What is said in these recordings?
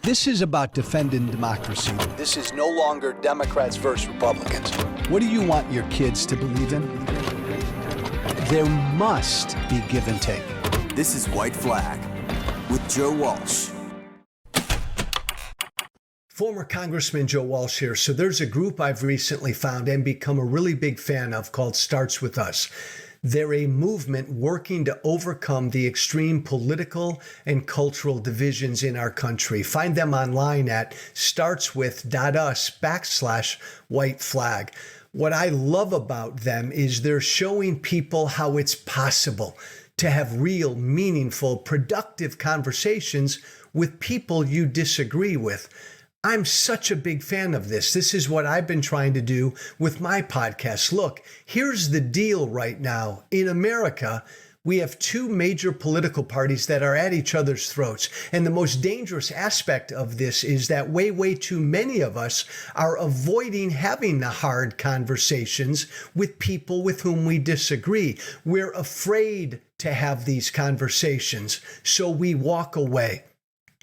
This is about defending democracy. This is no longer Democrats versus Republicans. What do you want your kids to believe in? There must be give and take. This is White Flag with Joe Walsh. Former Congressman Joe Walsh here. So there's a group I've recently found and become a really big fan of called Starts With Us. They're a movement working to overcome the extreme political and cultural divisions in our country. Find them online at startswith.us/white flag. What I love about them is they're showing people how it's possible to have real, meaningful, productive conversations with people you disagree with. I'm such a big fan of this. This is what I've been trying to do with my podcast. Look, here's the deal right now. In America, we have two major political parties that are at each other's throats. And the most dangerous aspect of this is that way too many of us are avoiding having the hard conversations with people with whom we disagree. We're afraid to have these conversations, so we walk away.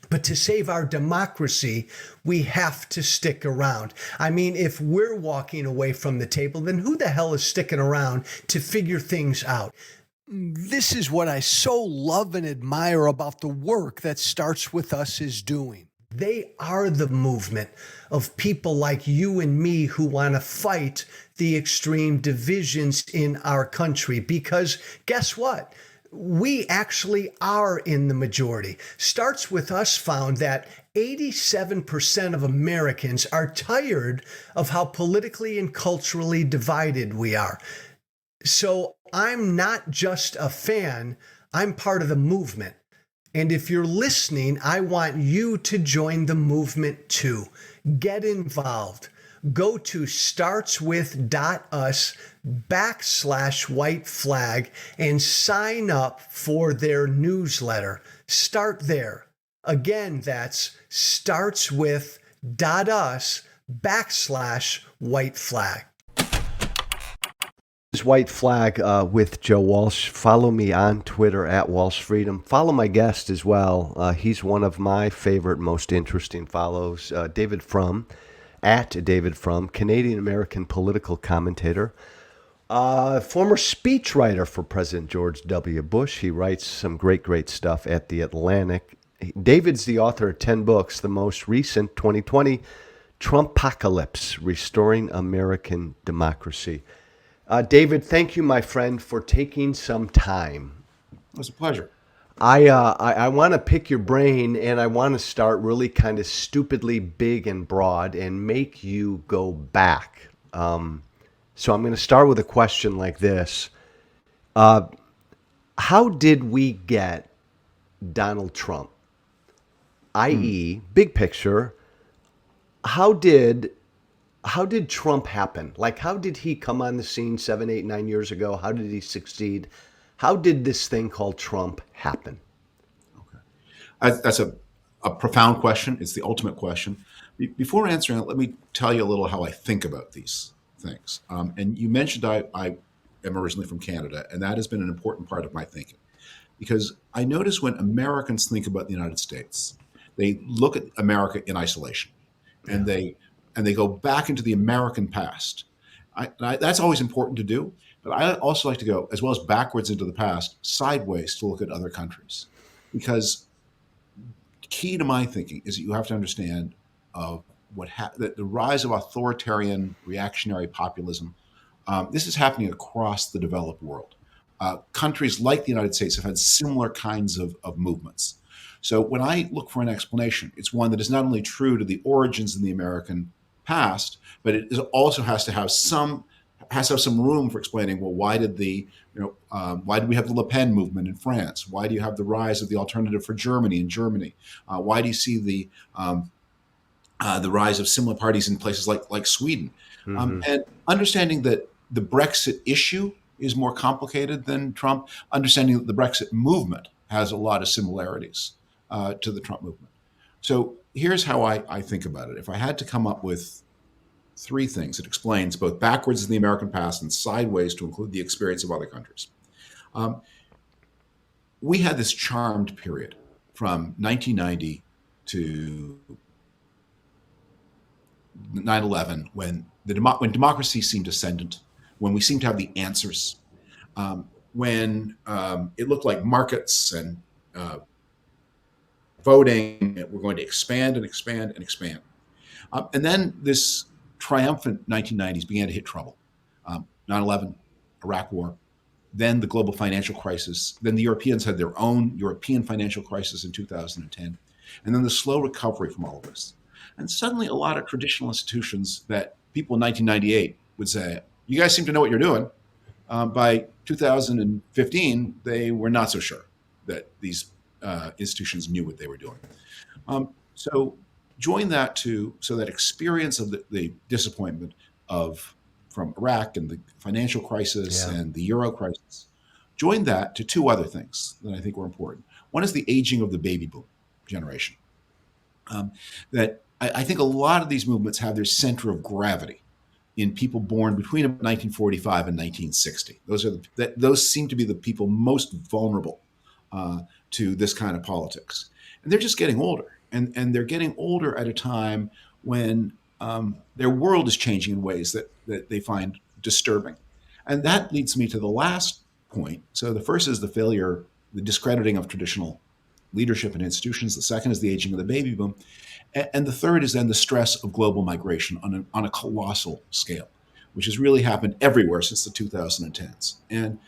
But to save our democracy, we have to stick around. I mean, if we're walking away from the table, then who the hell is sticking around to figure things out? This is what I so love and admire about the work that Starts With Us is doing. They are the movement of people like you and me who want to fight the extreme divisions in our country. Because guess what? We actually are in the majority. Starts With Us found that 87% of Americans are tired of how politically and culturally divided we are. So I'm not just a fan, I'm part of the movement. And if you're listening, I want you to join the movement too. Get involved. Go to startswith.us/white flag and sign up for their newsletter. Start there. Again, that's startswith.us/white flag. This is White Flag with Joe Walsh. Follow me on Twitter at Walsh Freedom. Follow my guest as well. He's one of my favorite, most interesting follows, David Frum. At David Frum, Canadian-American political commentator, former speechwriter for President George W. Bush. He writes some great stuff at The Atlantic. David's the author of 10 books, the most recent, 2020, Trumpocalypse, Restoring American Democracy. David, thank you, my friend, for taking some time. It was a pleasure. I want to pick your brain, and I want to start really kind of stupidly big and broad and make you go back. So I'm going to start with a question like this. How did we get Donald Trump? I.e., big picture, how did Trump happen? Like, how did he come on the scene 7, 8, 9 years ago? How did he succeed? How did this thing called Trump happen? Okay. That's a profound question. It's the ultimate question. Before answering it, let me tell you a little how I think about these things. And you mentioned I am originally from Canada, and that has been an important part of my thinking. Because I notice when Americans think about the United States, they look at America in isolation, and they go back into the American past. That's always important to do. But I also like to go, as well as backwards into the past, sideways to look at other countries. Because key to my thinking is that you have to understand that the rise of authoritarian reactionary populism, this is happening across the developed world. Countries like the United States have had similar kinds of movements. So when I look for an explanation, it's one that is not only true to the origins in the American past, but it also has to have some room for explaining, well, why did we have the Le Pen movement in France? Why do you have the rise of the Alternative for Germany in Germany? Why do you see the rise of similar parties in places like Sweden? Mm-hmm. And understanding that the Brexit issue is more complicated than Trump, understanding that the Brexit movement has a lot of similarities to the Trump movement. So here's how I think about it. If I had to come up with three things, it explains both backwards in the American past and sideways to include the experience of other countries. We had this charmed period from 1990 to 9/11, when when democracy seemed ascendant, when we seemed to have the answers, when it looked like markets and voting were going to expand and expand and expand. And then this triumphant 1990s began to hit trouble. 9/11, Iraq War, then the global financial crisis, then the Europeans had their own European financial crisis in 2010, and then the slow recovery from all of this. And suddenly a lot of traditional institutions that people in 1998 would say, you guys seem to know what you're doing. By 2015, they were not so sure that these institutions knew what they were doing. So join that so that experience of the disappointment from Iraq and the financial crisis and the Euro crisis, join that to two other things that I think were important. One is the aging of the baby boom generation. That I think a lot of these movements have their center of gravity in people born between 1945 and 1960. Those seem to be the people most vulnerable to this kind of politics. And they're just getting older. And they're getting older at a time when their world is changing in ways that they find disturbing. And that leads me to the last point. So the first is the failure, the discrediting of traditional leadership and institutions. The second is the aging of the baby boom. And the third is then the stress of global migration on a colossal scale, which has really happened everywhere since the 2010s. And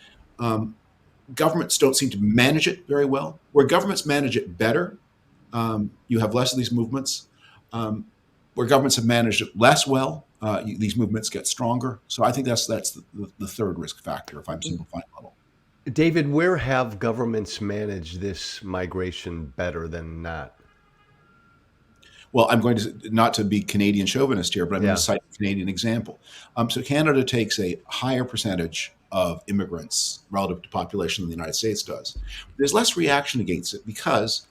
governments don't seem to manage it very well. Where governments manage it better, you have less of these movements. Where governments have managed it less well, these movements get stronger. So I think that's the third risk factor, if I'm simplifying a little. David, where have governments managed this migration better than not? Well, I'm going to, not to be Canadian chauvinist here, but I'm going to cite a Canadian example. So Canada takes a higher percentage of immigrants relative to population than the United States does. There's less reaction against it because,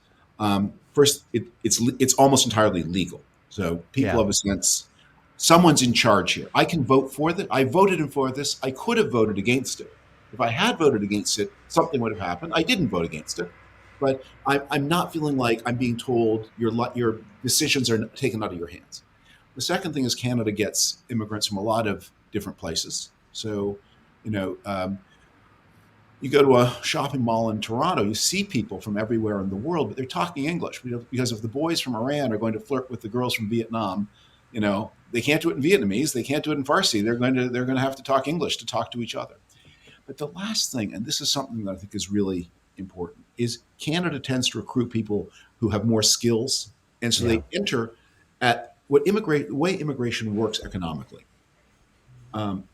first, it's almost entirely legal. So people have a sense, someone's in charge here. I can vote for that. I voted for this. I could have voted against it. If I had voted against it, something would have happened. I didn't vote against it. But I'm not feeling like I'm being told your decisions are taken out of your hands. The second thing is Canada gets immigrants from a lot of different places. So, you go to a shopping mall in Toronto, you see people from everywhere in the world, but they're talking English. Because if the boys from Iran are going to flirt with the girls from Vietnam, they can't do it in Vietnamese, they can't do it in Farsi. They're going to have to talk English to talk to each other. But the last thing, and this is something that I think is really important, is Canada tends to recruit people who have more skills, and so they enter at the way immigration works economically.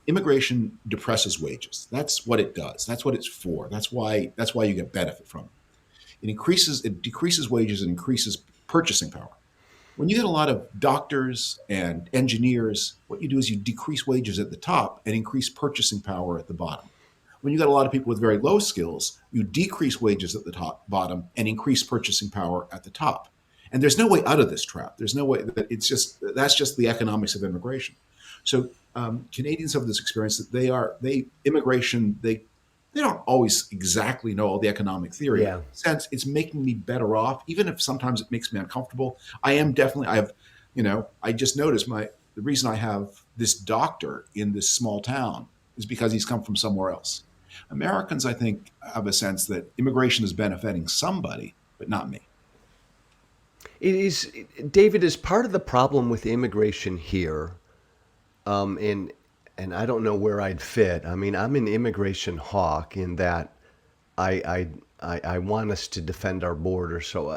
Immigration depresses wages. That's what it does. That's what it's for. That's why you get benefit from it. It decreases wages and increases purchasing power. When you get a lot of doctors and engineers, what you do is you decrease wages at the top and increase purchasing power at the bottom. When you got a lot of people with very low skills, you decrease wages at the bottom and increase purchasing power at the top. And there's no way out of this trap. There's no way that's just the economics of immigration. So Canadians have this experience that they don't always exactly know all the economic theory. In a sense, it's making me better off, even if sometimes it makes me uncomfortable. I just noticed the reason I have this doctor in this small town is because he's come from somewhere else. Americans, I think, have a sense that immigration is benefiting somebody, but not me. David, is part of the problem with immigration here, and I don't know where I'd fit. I mean, I'm an immigration hawk in that I want us to defend our border. So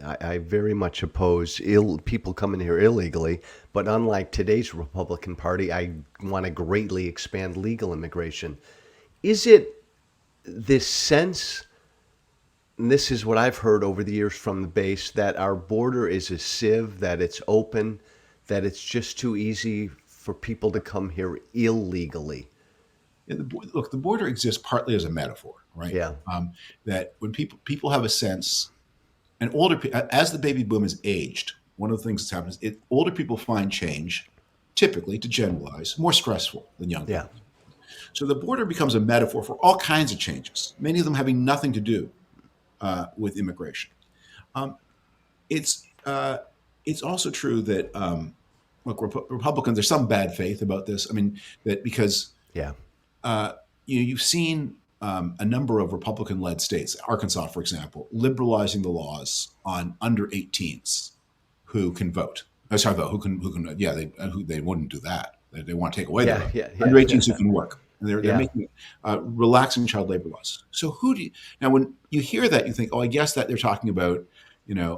I very much oppose people coming here illegally. But unlike today's Republican Party, I want to greatly expand legal immigration. Is it this sense, and this is what I've heard over the years from the base, that our border is a sieve, that it's open, that it's just too easy for people to come here illegally? Look, the border exists partly as a metaphor, right? Yeah. That when people have a sense, and as the baby boom is aged, one of the things that's happened is older people find change, typically, to generalize, more stressful than young people. So the border becomes a metaphor for all kinds of changes, many of them having nothing to do with immigration. It's uh, it's also true that look, Republicans. There's some bad faith about this. I mean, that because Yeah. uh, you've seen a number of Republican-led states, Arkansas, for example, liberalizing the laws on under 18s who can vote. Sorry, vote. Who can? Yeah, they wouldn't do that. They want to take away their Yeah. vote. Yeah. Under Yeah. 18s who can work. And they're Yeah. making relaxing child labor laws. So who do you, now when you hear that you think, oh, I guess that they're talking about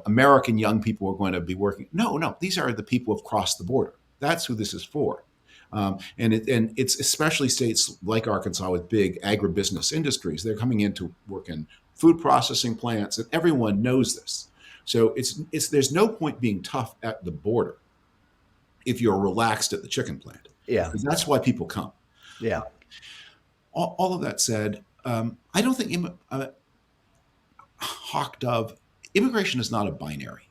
American young people who are going to be working. No, these are the people who've crossed the border. That's who this is for. And it's especially states like Arkansas with big agribusiness industries. They're coming in to work in food processing plants, and everyone knows this. So it's there's no point being tough at the border if you're relaxed at the chicken plant, Yeah. because that's why people come. Yeah. All of that said, I don't think hawk dove immigration is not a binary.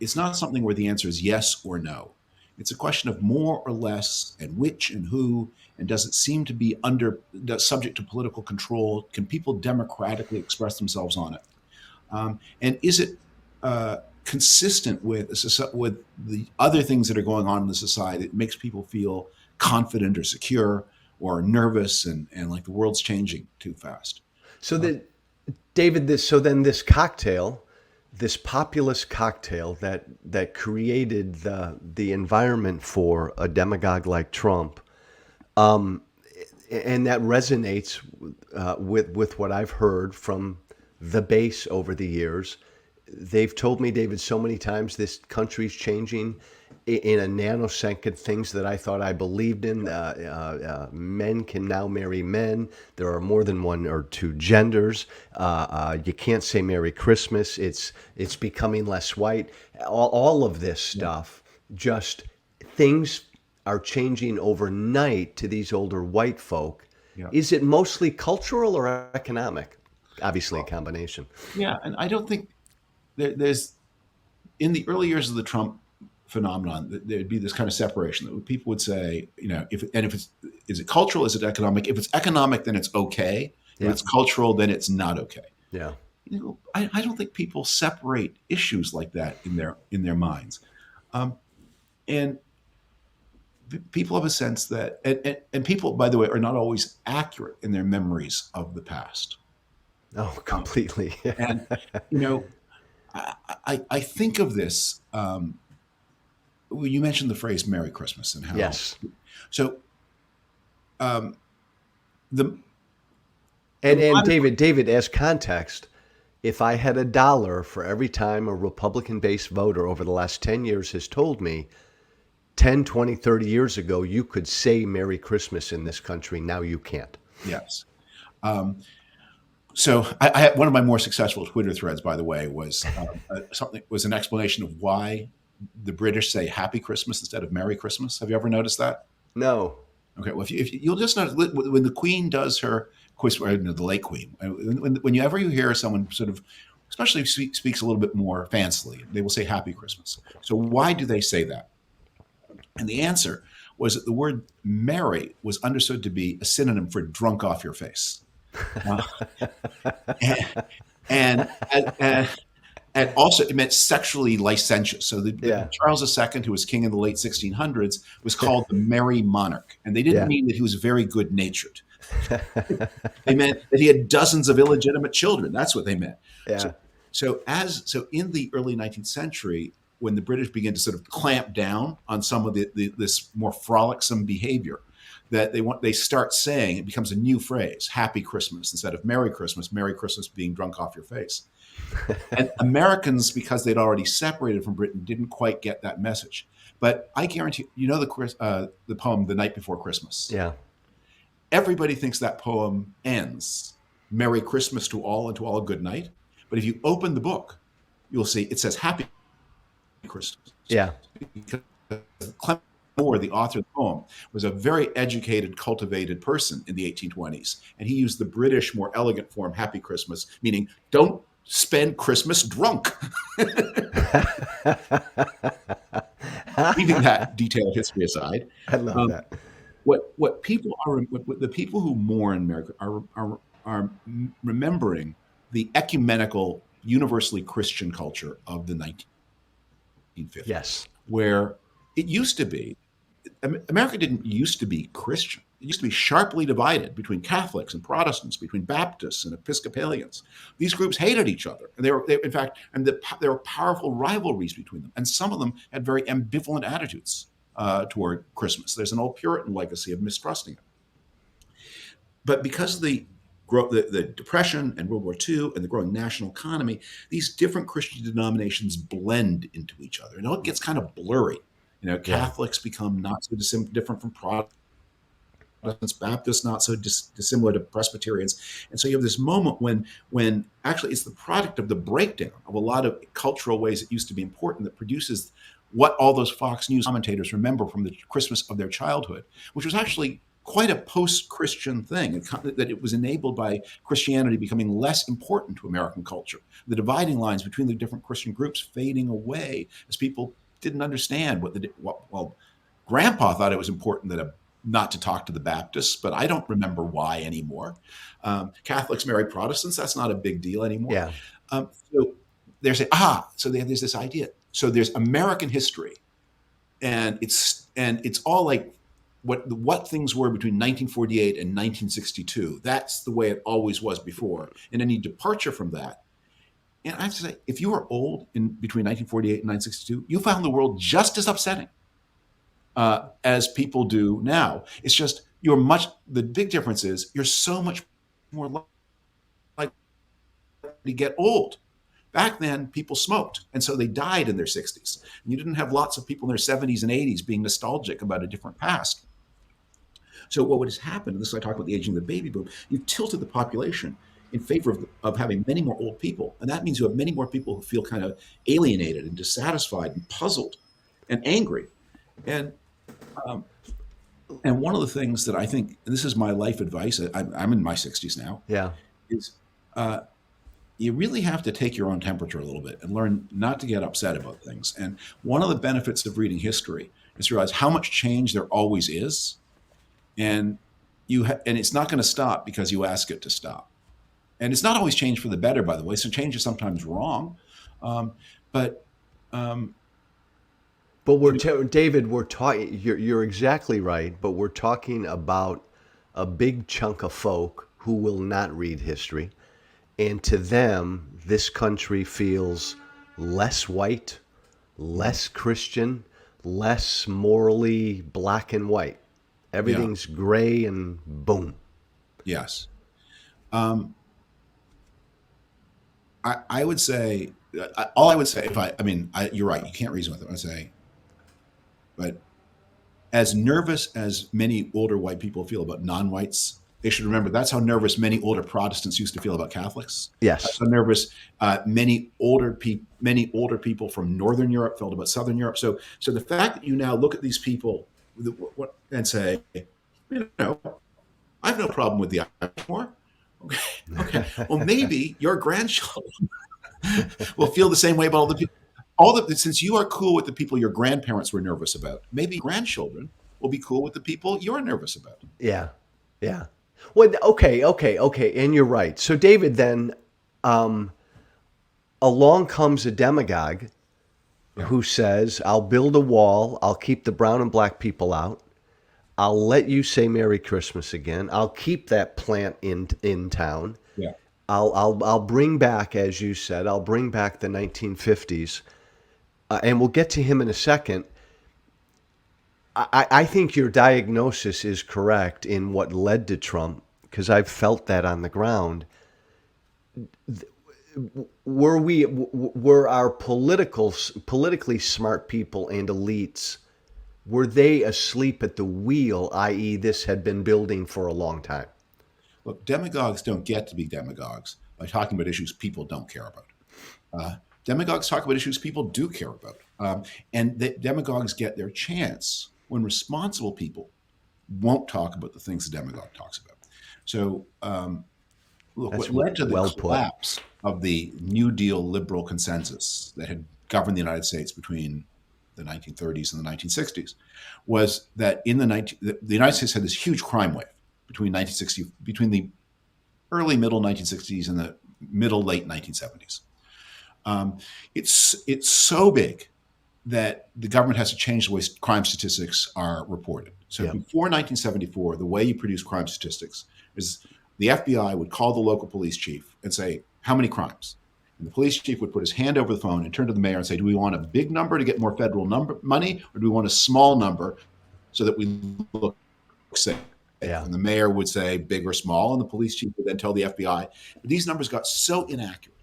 It's not something where the answer is yes or no. It's a question of more or less, and which and who, and does it seem to be subject to political control? Can people democratically express themselves on it? And is it consistent with the other things that are going on in the society that makes people feel confident or secure or nervous and like the world's changing too fast? So that, David, this cocktail, this populist cocktail that created the environment for a demagogue like Trump, and that resonates with what I've heard from the base over the years. They've told me, David, so many times this country's changing in a nanosecond. Things that I thought I believed in. Men can now marry men. There are more than one or two genders. You can't say Merry Christmas. It's becoming less white. All of this stuff, just things are changing overnight to these older white folk. Yeah. Is it mostly cultural or economic? Obviously, a combination. Yeah, and I don't think there's in the early years of the Trump phenomenon, there'd be this kind of separation that people would say, if it's is it cultural, is it economic? If it's economic, then it's okay. If it's cultural, then it's not okay. Yeah. I don't think people separate issues like that in their minds, and people have a sense that, and people, by the way, are not always accurate in their memories of the past. Oh, completely. And I think of this. You mentioned the phrase "Merry Christmas" and how. Yes. So, the And David, as context, if I had $1 for every time a Republican-based voter over the last 10 years has told me 10, 20, 30 years ago, you could say Merry Christmas in this country. Now you can't. Yes. So I had one of my more successful Twitter threads, by the way, was an explanation of why the British say Happy Christmas instead of Merry Christmas. Have you ever noticed that? No. Okay. Well, if you'll just notice when the Queen does her the late Queen, whenever you hear someone sort of, especially speaks a little bit more fancily, they will say Happy Christmas. So why do they say that? And the answer was that the word merry was understood to be a synonym for drunk off your face. And also it meant sexually licentious. So Charles II, who was king in the late 1600s, was called the Merry Monarch. And they didn't mean that he was very good-natured. They meant that he had dozens of illegitimate children. That's what they meant. Yeah. So in the early 19th century, when the British began to sort of clamp down on some of this more frolicsome behavior, that they start saying, it becomes a new phrase, Happy Christmas instead of Merry Christmas being drunk off your face. And Americans, because they'd already separated from Britain, didn't quite get that message. But I guarantee, the poem The Night Before Christmas. Yeah. Everybody thinks that poem ends, Merry Christmas to all and to all a good night. But if you open the book, you'll see it says Happy Christmas. Yeah. Because Clement Moore, the author of the poem, was a very educated, cultivated person in the 1820s. And he used the British, more elegant form, Happy Christmas, meaning don't spend Christmas drunk. Leaving that detailed history aside. I love that. What the people who mourn America are remembering the ecumenical, universally Christian culture of the 1950, Yes. where it used to be, America didn't used to be Christian. It used to be sharply divided between Catholics and Protestants, between Baptists and Episcopalians. These groups hated each other, and in fact, there were powerful rivalries between them. And some of them had very ambivalent attitudes toward Christmas. There's an old Puritan legacy of mistrusting it. But because of the Depression and World War II and the growing national economy, these different Christian denominations blend into each other. And it gets kind of blurry. Catholics become not so different from Protestants, Baptists not so dissimilar to Presbyterians. And so you have this moment when actually it's the product of the breakdown of a lot of cultural ways that used to be important that produces what all those Fox News commentators remember from the Christmas of their childhood, which was actually quite a post-Christian thing, that it was enabled by Christianity becoming less important to American culture. The dividing lines between the different Christian groups fading away as people didn't understand well, Grandpa thought it was important not to talk to the Baptists, but I don't remember why anymore. Catholics marry Protestants, that's not a big deal anymore. Yeah. So they're saying, so there's this idea. So there's American history, and it's all like what things were between 1948 and 1962. That's the way it always was before. And any departure from that. And I have to say, if you were old between 1948 and 1962, you found the world just as upsetting as people do now. It's just the big difference is you're so much more likely to get old. Back then, people smoked, and so they died in their 60s. And you didn't have lots of people in their 70s and 80s being nostalgic about a different past. So what has happened, and this is I talk about the aging of the baby boom, you've tilted the population in favor of having many more old people. And that means you have many more people who feel kind of alienated and dissatisfied and puzzled and angry. And one of the things that I think, and this is my life advice, I'm in my 60s now, is you really have to take your own temperature a little bit and learn not to get upset about things. And one of the benefits of reading history is to realize how much change there always is. And it's not going to stop because you ask it to stop. And it's not always change for the better, by the way. So change is sometimes wrong. But David, we're talking. You're exactly right. But we're talking about a big chunk of folk who will not read history, and to them, this country feels less white, less Christian, less morally black and white. Everything's gray and boom. Yes. I would say, all I would say, you're right, you can't reason with it. I would say, but as nervous as many older white people feel about non-whites, they should remember that's how nervous many older Protestants used to feel about Catholics. Yes. That's how nervous many older people from Northern Europe felt about Southern Europe. So the fact that you now look at these people and say, I have no problem with the Irish more. Okay. Well, maybe your grandchildren will feel the same way about all the people. Since you are cool with the people your grandparents were nervous about, maybe grandchildren will be cool with the people you're nervous about. Yeah. Well, okay. And you're right. So, David, then along comes a demagogue who says, I'll build a wall. I'll keep the brown and black people out. I'll let you say Merry Christmas again. I'll keep that plant in town. Yeah. I'll bring back, as you said, I'll bring back the 1950s. And we'll get to him in a second. I think your diagnosis is correct in what led to Trump, because I've felt that on the ground. Were our politically smart people and elites, were they asleep at the wheel, i.e. this had been building for a long time? Look, demagogues don't get to be demagogues by talking about issues people don't care about. Demagogues talk about issues people do care about. And the demagogues get their chance when responsible people won't talk about the things the demagogue talks about. So, look, what led to the collapse of the New Deal liberal consensus that had governed the United States between the 1930s and the 1960s was that the United States had this huge crime wave between the early middle 1960s and the late 1970s. It's so big that the government has to change the way crime statistics are reported. So Yeah. before 1974, the way you produce crime statistics is the FBI would call the local police chief and say, how many crimes? And the police chief would put his hand over the phone and turn to the mayor and say, do we want a big number to get more federal money, or do we want a small number so that we look safe? Yeah. And the mayor would say big or small, and the police chief would then tell the FBI. But these numbers got so inaccurate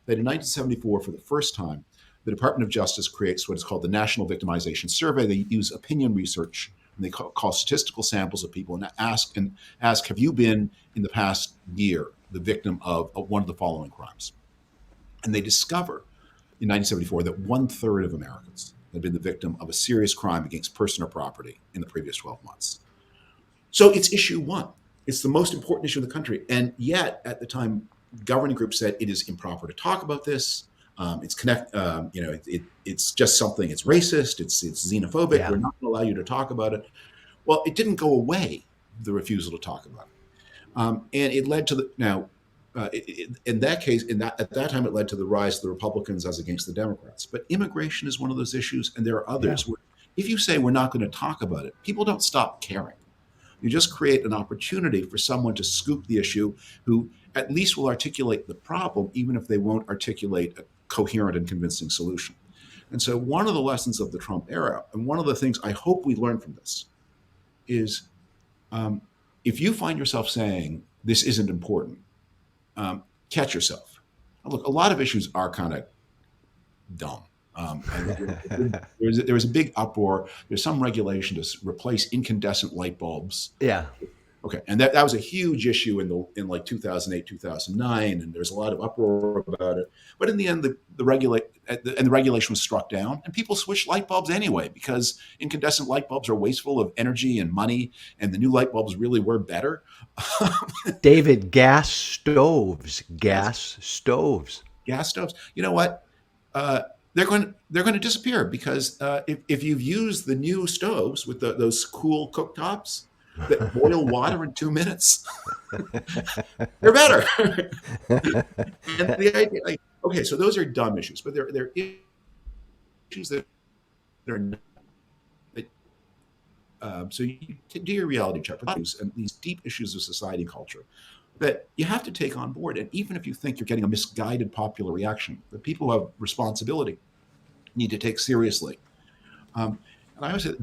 that in 1974, for the first time, the Department of Justice creates what is called the National Victimization Survey. They use opinion research, and they call statistical samples of people and ask, have you been in the past year the victim of one of the following crimes? And they discover in 1974 that 1/3 of Americans had been the victim of a serious crime against person or property in the previous 12 months. So it's issue one. It's the most important issue in the country. And yet, at the time, governing groups said it is improper to talk about this. It's just something. It's racist. It's xenophobic. Yeah. We're not going to allow you to talk about it. Well, it didn't go away, the refusal to talk about it, and it led to in that case, at that time, it led to the rise of the Republicans as against the Democrats. But immigration is one of those issues, and there are others where if you say we're not going to talk about it, people don't stop caring. You just create an opportunity for someone to scoop the issue who at least will articulate the problem, even if they won't articulate a coherent and convincing solution. And so one of the lessons of the Trump era, and one of the things I hope we learn from this, is if you find yourself saying this isn't important, catch yourself. Look, a lot of issues are kind of dumb. There was a big uproar. There's some regulation to replace incandescent light bulbs. Yeah. Okay, and that was a huge issue in like 2008, 2009, and there's a lot of uproar about it. But in the end, the regulation was struck down, and people switched light bulbs anyway because incandescent light bulbs are wasteful of energy and money, and the new light bulbs really were better. David, gas stoves. Gas stoves. You know what? They're going to disappear because if you've used the new stoves with those cool cooktops that boil water in 2 minutes, they're better. And the idea, okay, so those are dumb issues, but they're issues that they're not. So you do your reality check for these and these deep issues of society and culture that you have to take on board. And even if you think you're getting a misguided popular reaction, the people who have responsibility need to take seriously. And I always say,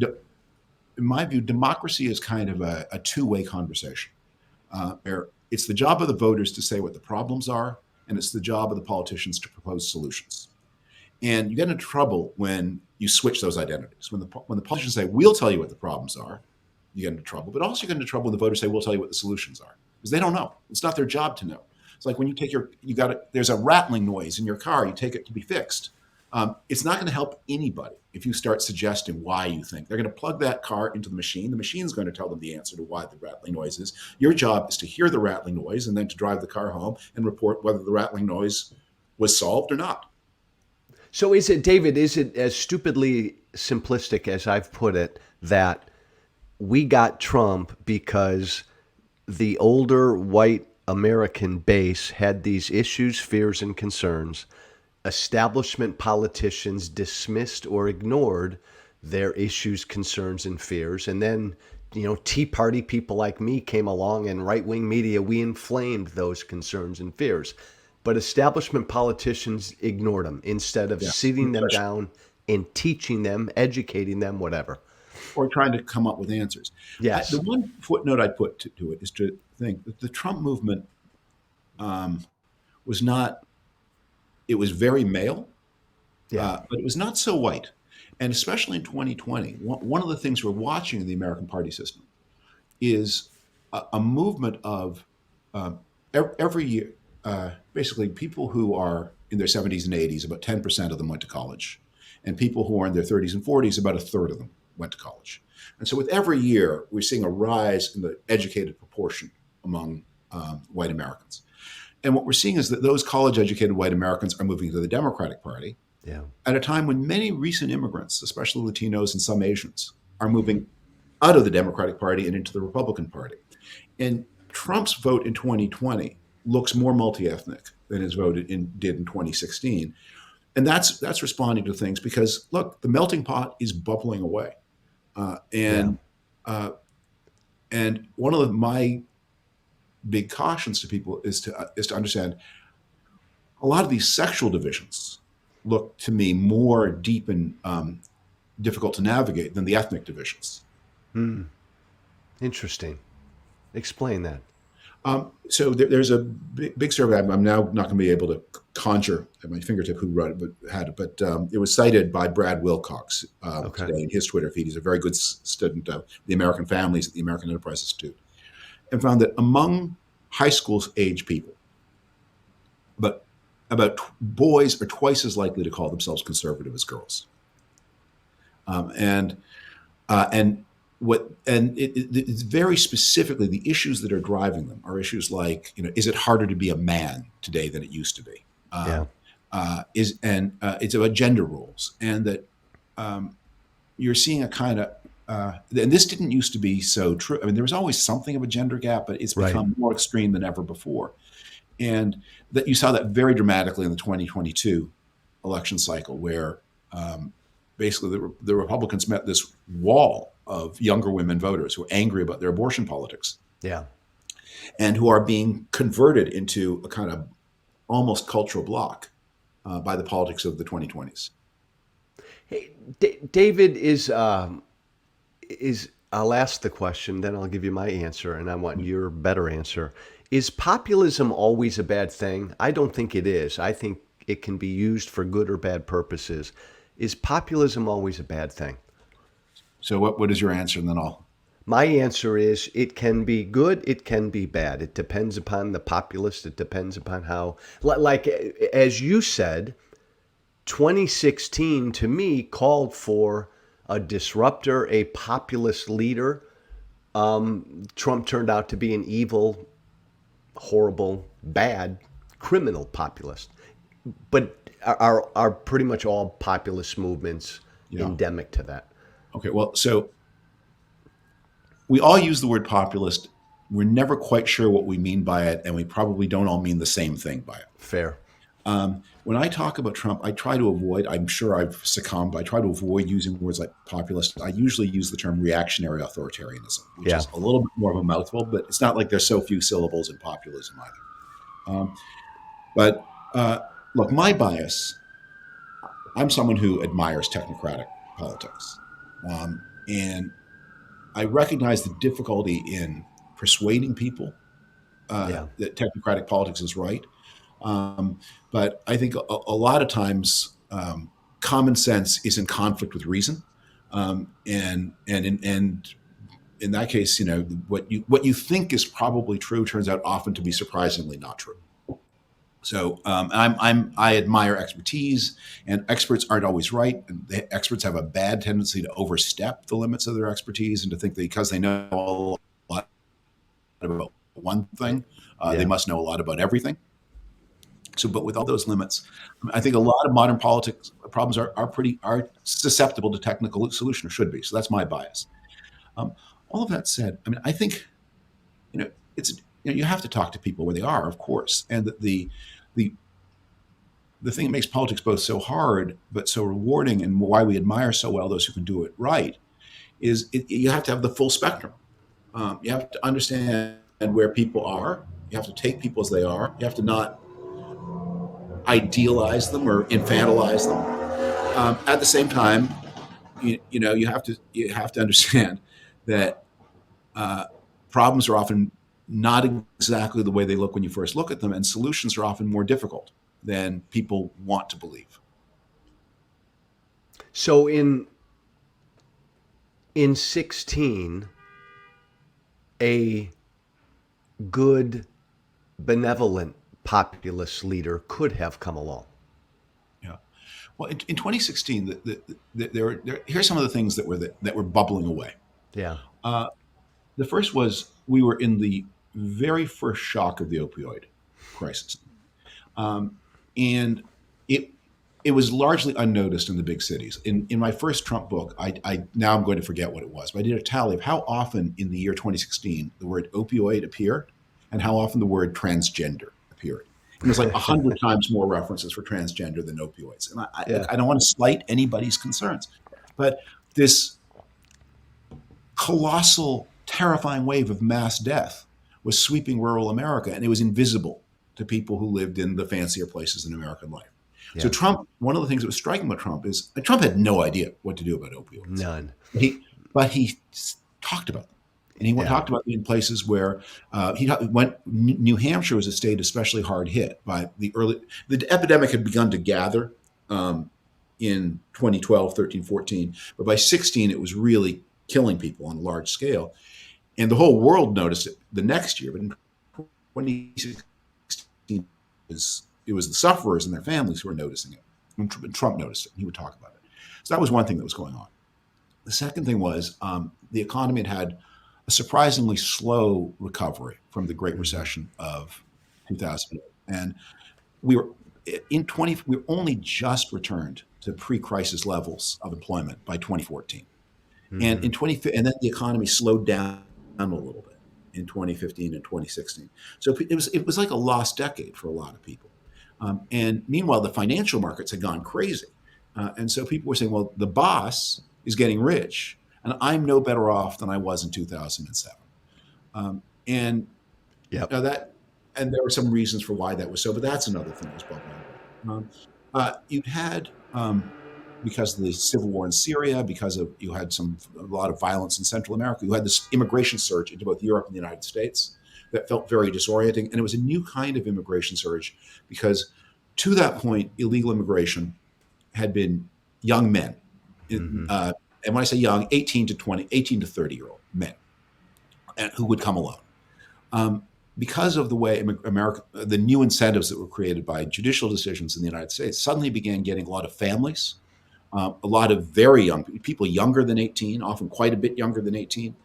in my view, democracy is kind of a two-way conversation. It's the job of the voters to say what the problems are, and it's the job of the politicians to propose solutions. And you get into trouble when you switch those identities. When the politicians say, we'll tell you what the problems are, you get into trouble. But also you get into trouble when the voters say, we'll tell you what the solutions are. Because they don't know. It's not their job to know. It's like when you take there's a rattling noise in your car, you take it to be fixed. It's not going to help anybody if you start suggesting why you think. They're going to plug that car into the machine. The machine's going to tell them the answer to why the rattling noise is. Your job is to hear the rattling noise and then to drive the car home and report whether the rattling noise was solved or not. So David, is it as stupidly simplistic as I've put it that we got Trump because the older white American base had these issues, fears, and concerns? Establishment politicians dismissed or ignored their issues, concerns, and fears. And then, Tea Party people like me came along, and right-wing media, we inflamed those concerns and fears. But establishment politicians ignored them instead of sitting them down and teaching them, educating them, whatever. Or trying to come up with answers. Yes. The one footnote I'd put to it is to think that the Trump movement was not, it was very male, but it was not so white. And especially in 2020, one of the things we're watching in the American party system is a movement of every year, basically people who are in their 70s and 80s, about 10% of them went to college. And people who are in their 30s and 40s, about 1/3 of them went to college. And so with every year, we're seeing a rise in the educated proportion among white Americans. And what we're seeing is that those college-educated white Americans are moving to the Democratic Party at a time when many recent immigrants, especially Latinos and some Asians, are moving out of the Democratic Party and into the Republican Party. And Trump's vote in 2020 looks more multi-ethnic than his vote did in 2016. and that's responding to things because look, the melting pot is bubbling away, and and one of my big cautions to people is to understand a lot of these sexual divisions look to me more deep and difficult to navigate than the ethnic divisions. Interesting. Explain that. So there's a big survey. I'm now not going to be able to conjure at my fingertip who wrote it, but had it. But it was cited by Brad Wilcox today in his Twitter feed. He's a very good student of the American families at the American Enterprise Institute, and found that among high school age people, about boys are twice as likely to call themselves conservative as girls, and it's very specifically the issues that are driving them are issues like, is it harder to be a man today than it used to be? It's about gender roles, and that you're seeing a kind of and this didn't used to be so true. I mean, there was always something of a gender gap, but it's become more extreme than ever before. And that you saw that very dramatically in the 2022 election cycle, where basically the Republicans met this wall of younger women voters who are angry about their abortion politics. Yeah. And who are being converted into a kind of almost cultural bloc by the politics of the 2020s. Hey, David, I'll ask the question, then I'll give you my answer, and I want your better answer. Is populism always a bad thing? I don't think it is. I think it can be used for good or bad purposes. Is populism always a bad thing? So what is your answer? And then My answer is it can be good, it can be bad. It depends upon the populist. It depends upon how, like as you said, 2016 to me called for a disruptor, a populist leader. Trump turned out to be an evil, horrible, bad, criminal populist. But are pretty much all populist movements endemic to that? Okay, well, so we all use the word populist. We're never quite sure what we mean by it, and we probably don't all mean the same thing by it. Fair. When I talk about Trump, I try to avoid, I'm sure I've succumbed, I try to avoid using words like populist. I usually use the term reactionary authoritarianism, which is a little bit more of a mouthful, but it's not like there's so few syllables in populism either. Look, my bias, I'm someone who admires technocratic politics. And I recognize the difficulty in persuading people that technocratic politics is right. But I think a lot of times common sense is in conflict with reason. And in that case, what you think is probably true turns out often to be surprisingly not true. So I admire expertise, and experts aren't always right. And experts have a bad tendency to overstep the limits of their expertise and to think that because they know a lot about one thing, they must know a lot about everything. So, but with all those limits, I think a lot of modern politics problems are susceptible to technical solution, or should be. So that's my bias. All of that said, I mean, I think you have to talk to people where they are, of course, and that the thing that makes politics both so hard but so rewarding, and why we admire so well those who can do it right, is you have to have the full spectrum. You have to understand where people are. You have to take people as they are. You have to not idealize them or infantilize them. At the same time, you have to understand that problems are often not exactly the way they look when you first look at them, and solutions are often more difficult than people want to believe. So in 16, a good, benevolent populist leader could have come along. Yeah. Well, in 2016, here's some of the things that were bubbling away. Yeah. The first was we were in the very first shock of the opioid crisis. And it was largely unnoticed in the big cities. In my first Trump book, I now I'm going to forget what it was, but I did a tally of how often in the year 2016 the word opioid appeared and how often the word transgender appeared. And there's like 100 times more references for transgender than opioids. And Yeah. I don't want to slight anybody's concerns, but this colossal, terrifying wave of mass death was sweeping rural America, and it was invisible to people who lived in the fancier places in American life. So Yeah. Trump, one of the things that was striking about Trump is Trump had no idea what to do about opioids. None. But he talked about them. And he talked about them in places where New Hampshire was a state especially hard hit by the epidemic had begun to gather in 2012, 13, 14. But by 16, it was really killing people on a large scale. And the whole world noticed it the next year. But in 2016, it was the sufferers and their families who were noticing it. And Trump noticed it. He would talk about it. So that was one thing that was going on. The second thing was the economy had a surprisingly slow recovery from the Great Recession of 2008. And we were only just returned to pre-crisis levels of employment by 2014. Mm-hmm. And then the economy slowed down a little bit in 2015 and 2016. So it was like a lost decade for a lot of people. And meanwhile, the financial markets had gone crazy. And so people were saying, well, the boss is getting rich, and I'm no better off than I was in 2007. And there were some reasons for why that was so, but that's another thing that was bubbling. You had, because of the civil war in Syria, you had a lot of violence in Central America, you had this immigration surge into both Europe and the United States that felt very disorienting. And it was a new kind of immigration surge because to that point, illegal immigration had been young men. Mm-hmm. And when I say young, 18 to 30-year-old men who would come alone. Because of the way the new incentives that were created by judicial decisions in the United States suddenly began getting a lot of families, a lot of very young people, younger than 18, often quite a bit younger than 18.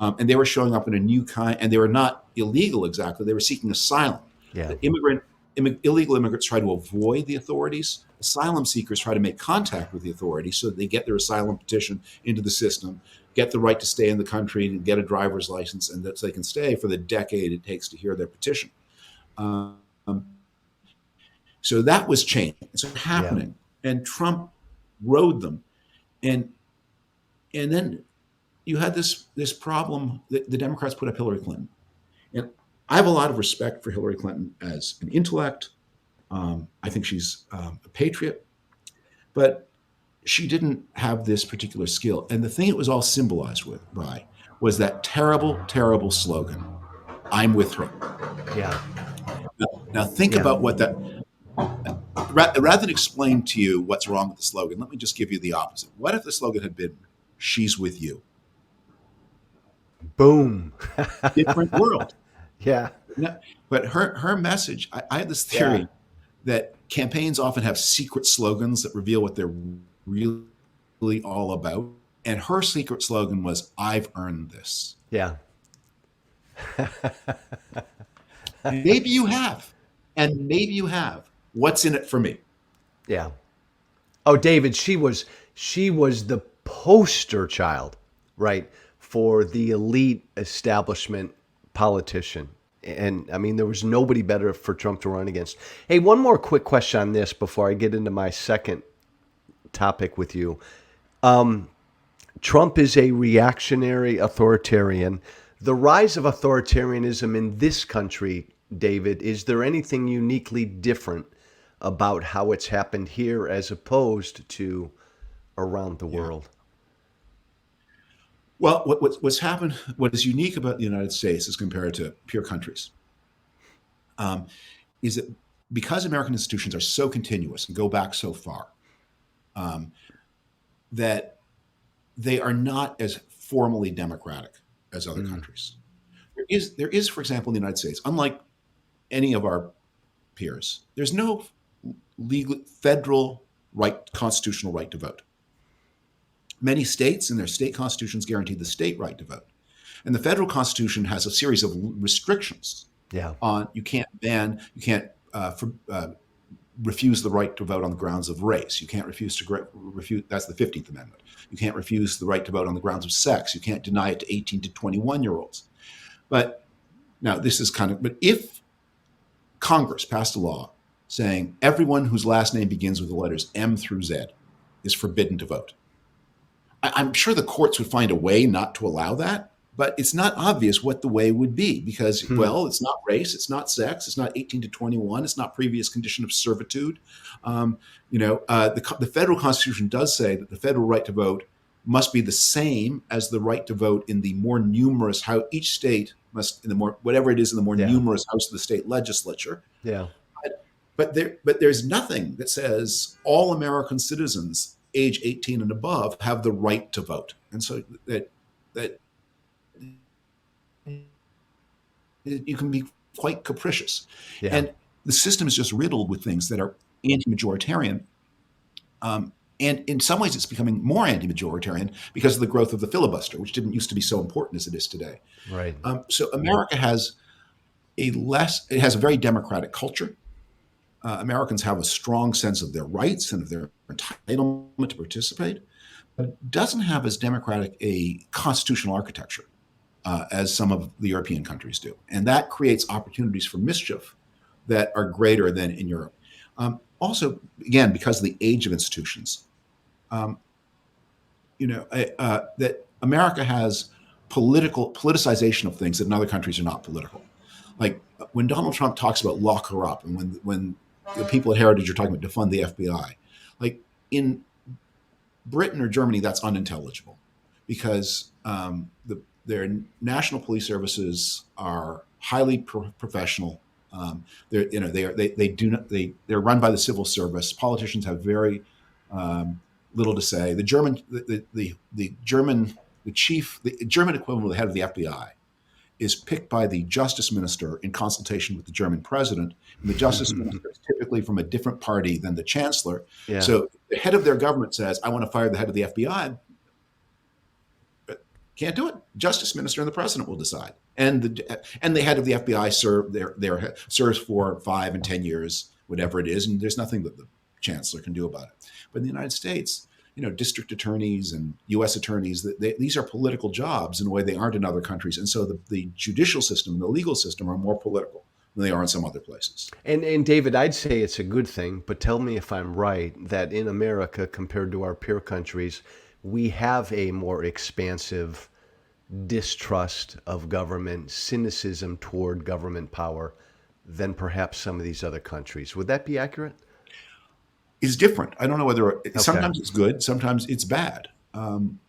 And they were showing up in a new kind, and they were not illegal exactly. They were seeking asylum. Yeah. Illegal immigrants try to avoid the authorities. Asylum seekers try to make contact with the authorities so that they get their asylum petition into the system, get the right to stay in the country, and get a driver's license, and that so they can stay for the decade it takes to hear their petition. So that was changing. It's happening. Yeah. And Trump rode them. And then you had this problem that the Democrats put up Hillary Clinton. And I have a lot of respect for Hillary Clinton as an intellect. I think she's a patriot, but she didn't have this particular skill. And the thing it was all symbolized by was that terrible, terrible slogan, "I'm with her." Yeah. Now think about what that. Rather than explain to you what's wrong with the slogan, let me just give you the opposite. What if the slogan had been, "She's with you"? Boom. Different world. Yeah. But her message, I have this theory that campaigns often have secret slogans that reveal what they're really all about. And her secret slogan was, "I've earned this." Yeah. Maybe you have. And maybe you have. What's in it for me? Yeah. Oh, David, she was the poster child, right, for the elite establishment politician. And I mean, there was nobody better for Trump to run against. Hey, one more quick question on this before I get into my second topic with you. Trump is a reactionary authoritarian. The rise of authoritarianism in this country, David, is there anything uniquely different about how it's happened here as opposed to around the world? Well, what's happened, what is unique about the United States as compared to peer countries, is that because American institutions are so continuous and go back so far, that they are not as formally democratic as other countries. There is, for example, in the United States, unlike any of our peers, there's no legal federal constitutional right to vote. Many states in their state constitutions guarantee the state right to vote. And the federal constitution has a series of restrictions on you can't refuse the right to vote on the grounds of race. You can't refuse, that's the 15th Amendment. You can't refuse the right to vote on the grounds of sex. You can't deny it to 18 to 21-year-olds. But now this is but if Congress passed a law saying everyone whose last name begins with the letters M through Z is forbidden to vote. I'm sure the courts would find a way not to allow that, but it's not obvious what the way would be because, well, it's not race, it's not sex, it's not 18 to 21, it's not previous condition of servitude. The federal Constitution does say that the federal right to vote must be the same as the right to vote in the more numerous, how each state must, in the more, whatever it is in the more numerous house of the state legislature. Yeah. But there's nothing that says all American citizens age 18 and above have the right to vote. And so that you can be quite capricious. Yeah. And the system is just riddled with things that are anti-majoritarian. And in some ways, it's becoming more anti-majoritarian because of the growth of the filibuster, which didn't used to be so important as it is today. Right. So America has it has a very democratic culture. Americans have a strong sense of their rights and of their entitlement to participate, but it doesn't have as democratic a constitutional architecture as some of the European countries do. And that creates opportunities for mischief that are greater than in Europe. Also, again, because of the age of institutions, that America has politicization of things that in other countries are not political. Like when Donald Trump talks about lock her up, and when the people at Heritage are talking about defund the FBI, like in Britain or Germany, that's unintelligible because their national police services are highly professional. They're run by the civil service. Politicians have very little to say. The German equivalent of the head of the FBI is picked by the justice minister in consultation with the German president. And the justice minister is typically from a different party than the chancellor. Yeah. So the head of their government says, I want to fire the head of the FBI, but can't do it. Justice minister and the president will decide. And the head of the FBI serves for 5 and 10 years, whatever it is. And there's nothing that the chancellor can do about it. But in the United States, district attorneys and U.S. attorneys, these are political jobs in a way they aren't in other countries. And so the judicial system and the legal system are more political than they are in some other places. And David, I'd say it's a good thing, but tell me if I'm right, that in America, compared to our peer countries, we have a more expansive distrust of government, cynicism toward government power than perhaps some of these other countries. Would that be accurate? Is different. I don't know whether sometimes it's good, sometimes it's bad. Americans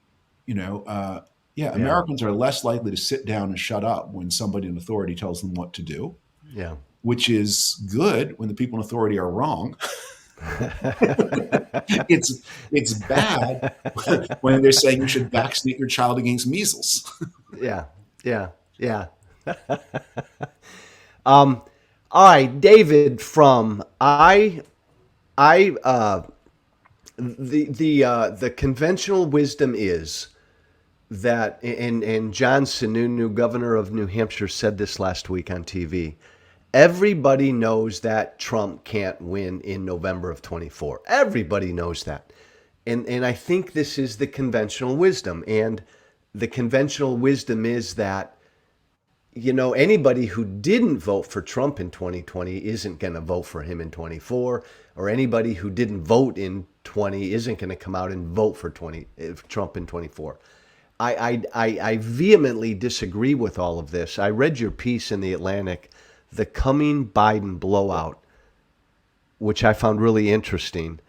are less likely to sit down and shut up when somebody in authority tells them what to do. Yeah, which is good when the people in authority are wrong. It's bad when they're saying you should vaccinate your child against measles. Yeah. All right, David Frum, the conventional wisdom is that, and John Sununu, governor of New Hampshire, said this last week on TV. Everybody knows that Trump can't win in November of 24. Everybody knows that, and I think this is the conventional wisdom. And the conventional wisdom is that, anybody who didn't vote for Trump in 2020 isn't going to vote for him in 24, or anybody who didn't vote in 20 isn't going to come out and vote for Trump in 24. I vehemently disagree with all of this. I read your piece in The Atlantic, The Coming Biden Blowout, which I found really interesting.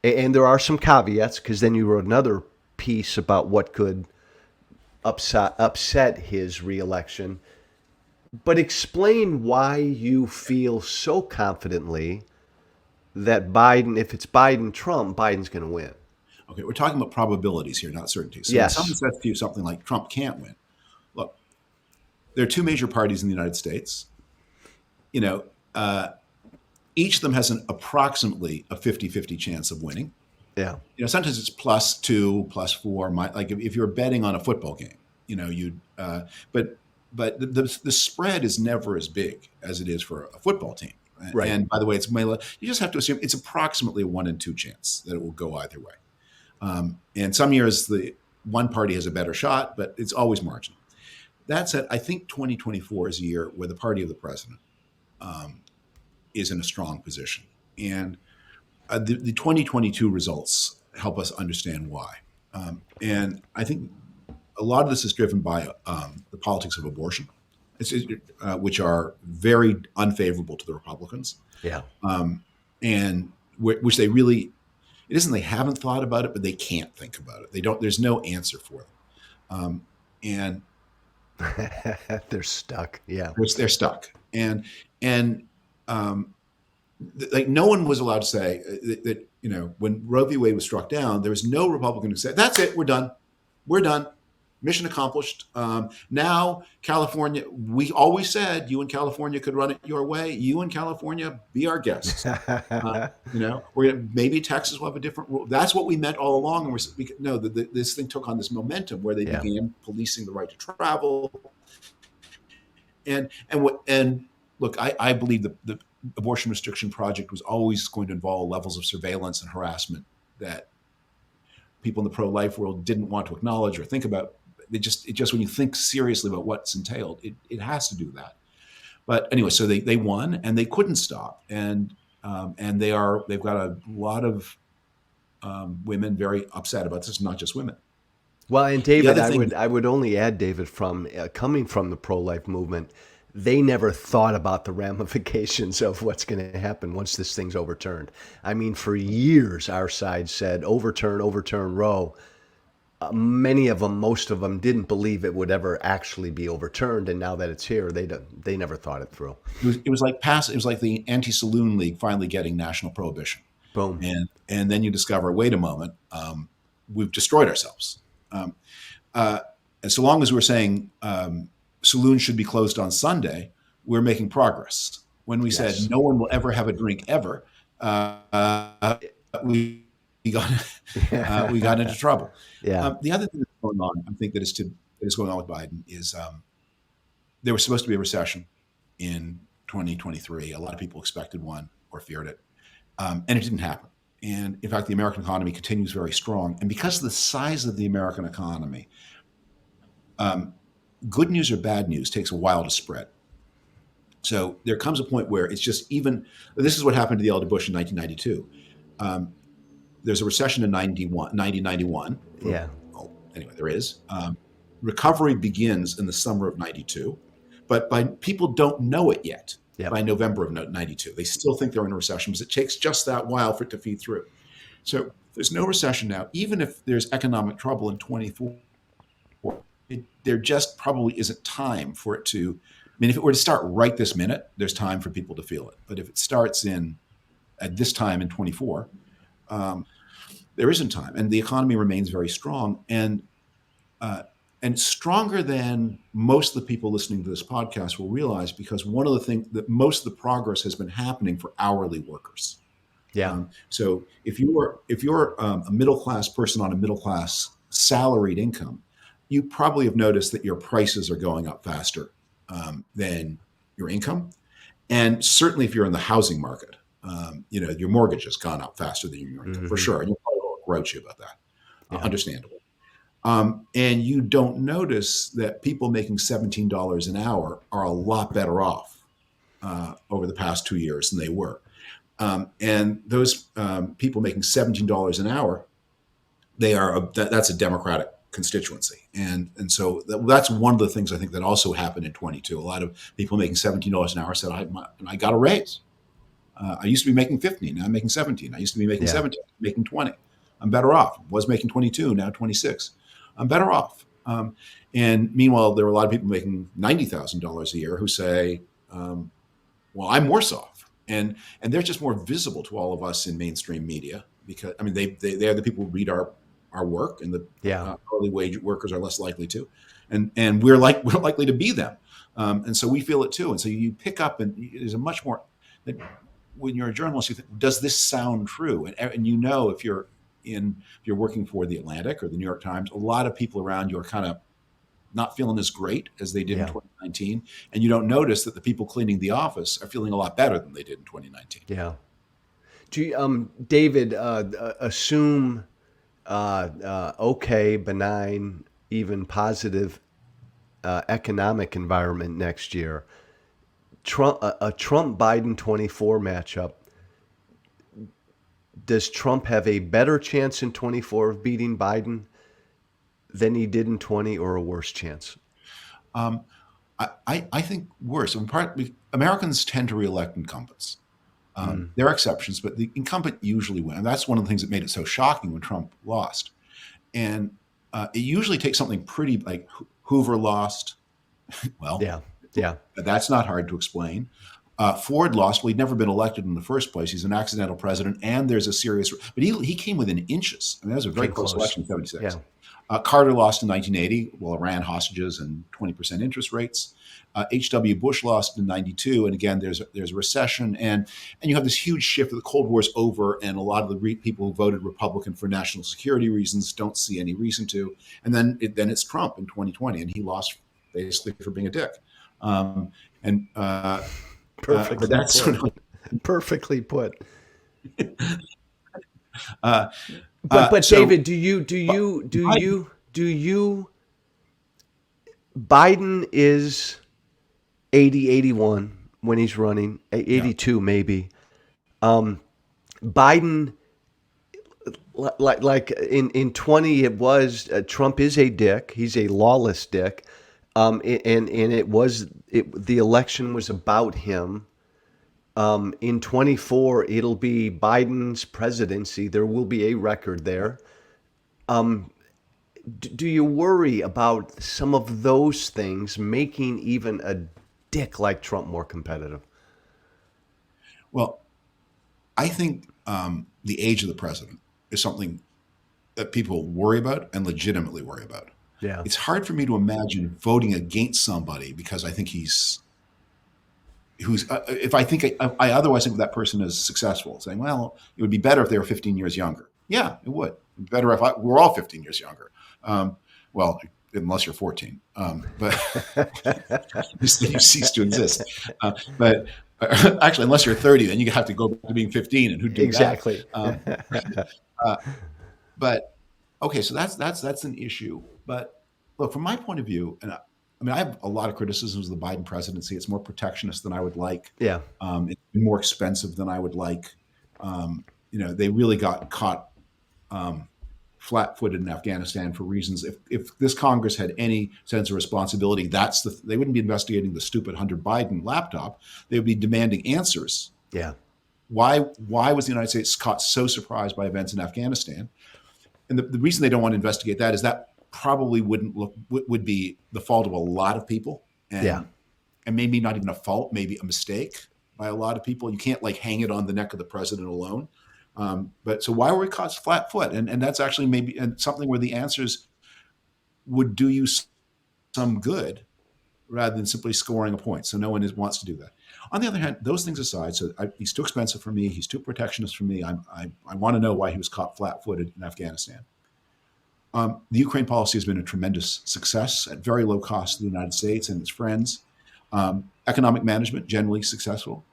And there are some caveats, because then you wrote another piece about what could upset his reelection. But explain why you feel so confidently that Biden, if it's Biden-Trump, Biden's going to win. Okay, we're talking about probabilities here, not certainties. So yes. When someone says to you something like Trump can't win, look, there are two major parties in the United States. Each of them has approximately a 50-50 chance of winning. Yeah. Sometimes it's +2, +4. Like if you're betting on a football game, but the spread is never as big as it is for a football team. Right. And by the way, you just have to assume it's approximately a 1 in 2 chance that it will go either way. And some years the one party has a better shot, but it's always marginal. That said, I think 2024 is a year where the party of the president is in a strong position. And the 2022 results help us understand why. And I think a lot of this is driven by the politics of abortion, which are very unfavorable to the Republicans, Yeah. and which they really, it isn't they haven't thought about it, but they can't think about it. They don't. There's no answer for them, and They're stuck. Yeah. they're stuck. And like no one was allowed to say that when Roe v. Wade was struck down, there was no Republican who said, "That's it, we're done, mission accomplished." Now California, we always said you in California could run it your way. You in California, be our guests. We're gonna, maybe Texas will have a different rule. That's what we meant all along. And this thing took on this momentum where they began policing the right to travel. And look, I believe the abortion restriction project was always going to involve levels of surveillance and harassment that people in the pro-life world didn't want to acknowledge or think about. It just when you think seriously about what's entailed, it has to do that. But anyway, so they won and they couldn't stop, and they've got a lot of women very upset about this, not just women. Well, and David, I would only add, David, from coming from the pro-life movement, they never thought about the ramifications of what's going to happen once this thing's overturned. I mean, for years, our side said, overturn Roe. Many of them, most of them, didn't believe it would ever actually be overturned. And now that it's here, they never thought it through. It was like the Anti-Saloon League finally getting national prohibition. Boom. And then you discover, wait a moment, we've destroyed ourselves. And so long as we're saying saloons should be closed on Sunday, we're making progress. When we said no one will ever have a drink ever, we got into trouble. Yeah. The other thing that's going on, I think that is going on with Biden is there was supposed to be a recession in 2023. A lot of people expected one or feared it, and it didn't happen. And in fact, the American economy continues very strong. And because of the size of the American economy, good news or bad news takes a while to spread. So there comes a point where it's just this is what happened to the elder Bush in 1992. There's a recession in 1991. Yeah. Anyway, there is. Recovery begins in the summer of 92, but people don't know it yet. Yep. By November of 92. They still think they're in a recession because it takes just that while for it to feed through. So there's no recession now. Even if there's economic trouble in 24, there just probably isn't time for it to, if it were to start right this minute, there's time for people to feel it. But if it starts at this time in 24, there isn't time. And the economy remains very strong and stronger than most of the people listening to this podcast will realize, because one of the things that most of the progress has been happening for hourly workers. Yeah. So if you're a middle-class person on a middle-class salaried income, you probably have noticed that your prices are going up faster than your income. And certainly if you're in the housing market, your mortgage has gone up faster than your income, for sure. And you're probably a little grouchy about that. Understandable. And you don't notice that people making $17 an hour are a lot better off over the past 2 years than they were. And those people making $17 an hour, that's a Democratic constituency. And so that's one of the things I think that also happened in 22. A lot of people making $17 an hour said, I got a raise. I used to be making 15, now I'm making 17. I used to be making 17, making 20. I'm better off. Was making 22, now 26. I'm better off. And meanwhile, there were a lot of people making $90,000 a year who say, well, I'm worse off. And they're just more visible to all of us in mainstream media because, they are the people who read our work, and the hourly wage workers are less likely to. And we're likely to be them. And so we feel it too. And so you pick up, and there's a much more, when you're a journalist, you think, does this sound true? And if you're working for the Atlantic or the New York Times, a lot of people around you are kind of not feeling as great as they did in 2019. And you don't notice that the people cleaning the office are feeling a lot better than they did in 2019. Yeah. Do you, David, assume okay, benign, even positive economic environment next year? a Trump Biden 24 matchup. Does Trump have a better chance in 24 of beating Biden than he did in 20, or a worse chance? I think worse. In part, Americans tend to reelect incumbents. There are exceptions, but the incumbent usually wins. And that's one of the things that made it so shocking when Trump lost. And it usually takes something pretty like Hoover lost. Well, yeah. that's not hard to explain. Ford lost. Well, he'd never been elected in the first place. He's an accidental president, and there's a serious. But he came within inches. I mean, that was a very close election in '76. Yeah. Carter lost in 1980. Well, Iran hostages and 20% interest rates. H.W. Bush lost in '92, and again, there's a recession, and you have this huge shift. The Cold War's over, and a lot of the people who voted Republican for national security reasons don't see any reason to. And then it's Trump in 2020, and he lost basically for being a dick. Perfectly that's put. Perfectly put. But so, David, do you Biden is 80, 81 when he's running, 82 maybe. Biden, like in 20, it was Trump is a dick. He's a lawless dick. And the election was about him. In 24, it'll be Biden's presidency. There will be a record there. Do you worry about some of those things making even a dick like Trump more competitive? Well, I think the age of the president is something that people worry about and legitimately worry about. Yeah. It's hard for me to imagine voting against somebody because I think if I otherwise think that person is successful, saying, well, it would be better if they were 15 years younger. Yeah, it would. Better if we're all 15 years younger. Well, unless you're 14, but you cease to exist. But actually, unless you're 30, then you have to go back to being 15, and who do exactly. that? But okay, so that's an issue. But look, from my point of view, and I have a lot of criticisms of the Biden presidency. It's more protectionist than I would like. Yeah, it's more expensive than I would like. They really got caught flat-footed in Afghanistan for reasons. If this Congress had any sense of responsibility, they wouldn't be investigating the stupid Hunter Biden laptop. They would be demanding answers. Yeah. Why was the United States caught so surprised by events in Afghanistan? And the reason they don't want to investigate that is that probably would be the fault of a lot of people, and maybe not even a fault, maybe a mistake by a lot of people. You can't hang it on the neck of the president alone. But so why were we caught flat-foot? And that's actually maybe something where the answers would do you some good rather than simply scoring a point. So no one wants to do that. On the other hand, those things aside, he's too expensive for me. He's too protectionist for me. I want to know why he was caught flat-footed in Afghanistan. The Ukraine policy has been a tremendous success at very low cost to the United States and its friends. Economic management, generally successful.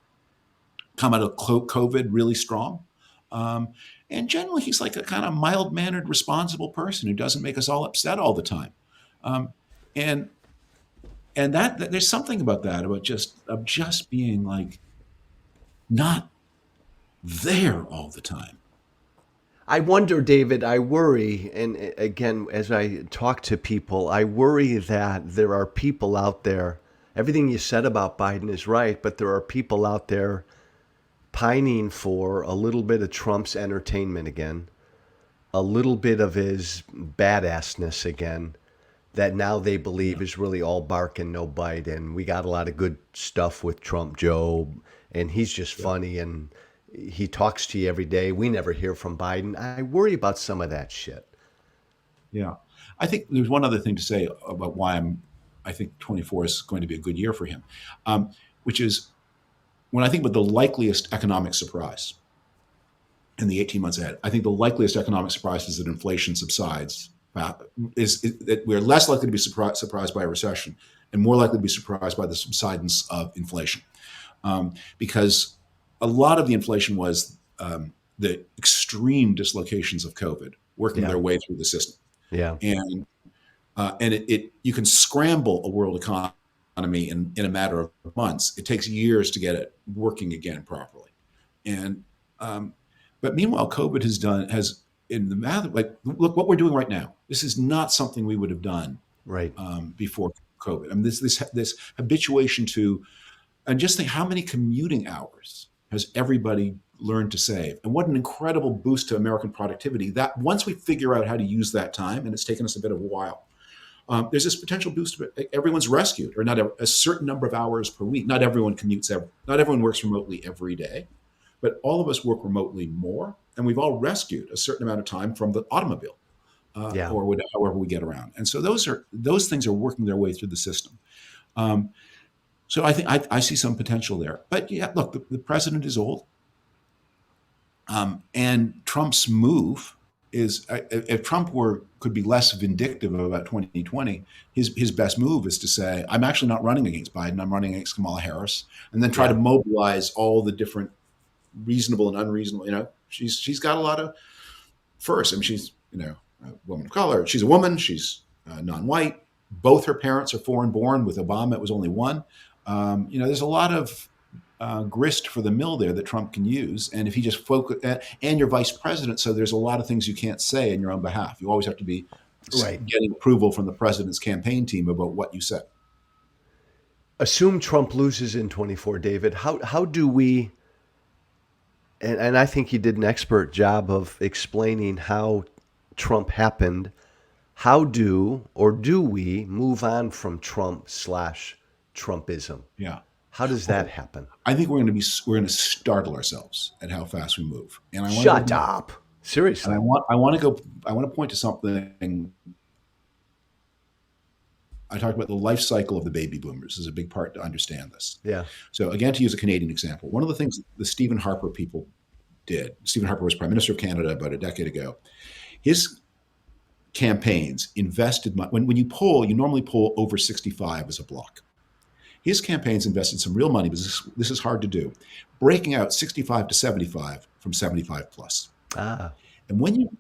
Come out of COVID really strong. And generally, he's like a kind of mild-mannered, responsible person who doesn't make us all upset all the time. And that there's something about that, about just being not there all the time. I wonder, David, I worry, and again, as I talk to people, I worry that there are people out there, everything you said about Biden is right, but there are people out there pining for a little bit of Trump's entertainment again, a little bit of his badassness again, that now they believe is really all bark and no bite, and we got a lot of good stuff with Trump Joe, and he's just funny, and he talks to you every day. We never hear from Biden. I worry about some of that shit. Yeah. I think there's one other thing to say about why I think 24 is going to be a good year for him, which is when I think about the likeliest economic surprise in the 18 months ahead, I think the likeliest economic surprise is that inflation subsides. Is that we're less likely to be surprised by a recession and more likely to be surprised by the subsidence of inflation. Because a lot of the inflation was the extreme dislocations of COVID working their way through the system. Yeah. And you can scramble a world economy economy in a matter of months. It takes years to get it working again properly. And but meanwhile, COVID has in the matter, like, look what we're doing right now. This is not something we would have done Right. before COVID. I mean, this habituation to, and just think how many commuting hours has everybody learned to save, and what an incredible boost to American productivity. That once we figure out how to use that time, and it's taken us a bit of a while, there's this potential boost. Everyone's rescued, or not a certain number of hours per week. Not everyone commutes not everyone works remotely every day, but all of us work remotely more, and we've all rescued a certain amount of time from the automobile, Yeah. or however we get around. And so those things are working their way through the system. So I think I see some potential there. But yeah, look, the president is old, and Trump's move is, if Trump could be less vindictive about 2020, his best move is to say, I'm actually not running against Biden. I'm running against Kamala Harris, and then try to mobilize all the different reasonable and unreasonable. You know, she's got a lot of first. I mean, she's a woman of color. She's a woman. She's non-white. Both her parents are foreign born. With Obama, it was only one. There's a lot of grist for the mill there that Trump can use. And if he just focus, and you're vice president, so there's a lot of things you can't say in your own behalf. You always have to be getting approval from the president's campaign team about what you said. Assume Trump loses in 24, David. How do we? And I think he did an expert job of explaining how Trump happened. How do we move on from Trumpism? Yeah. How does that happen? I think we're going to startle ourselves at how fast we move. And Shut up. Seriously. And I want to point to something. I talked about the life cycle of the baby boomers is a big part to understand this. Yeah. So again, to use a Canadian example, one of the things the Stephen Harper people did, Stephen Harper was Prime Minister of Canada about a decade ago. His campaigns invested money. When you poll, you normally poll over 65 as a block. His campaigns invested some real money, but this is hard to do, breaking out 65 to 75 from 75 plus. And when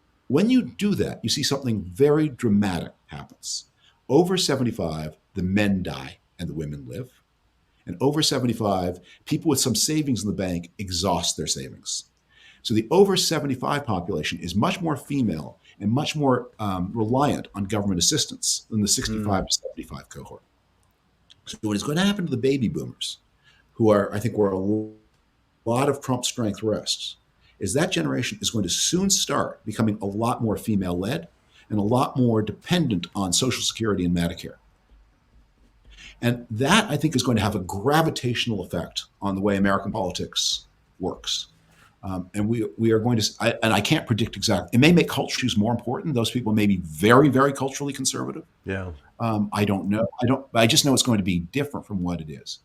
you do that, you see something very dramatic happens. Over 75, the men die and the women live. And over 75, people with some savings in the bank exhaust their savings. So the over 75 population is much more female and much more reliant on government assistance than the 65 to 75 cohort. So what is going to happen to the baby boomers, who are, I think, where a lot of Trump's strength rests, is that generation is going to soon start becoming a lot more female-led and a lot more dependent on Social Security and Medicare. And that, I think, is going to have a gravitational effect on the way American politics works. And we are going to, and I can't predict exactly, it may make culture issues more important. Those people may be very, very culturally conservative. Yeah. I don't know. I just know it's going to be different from what it is.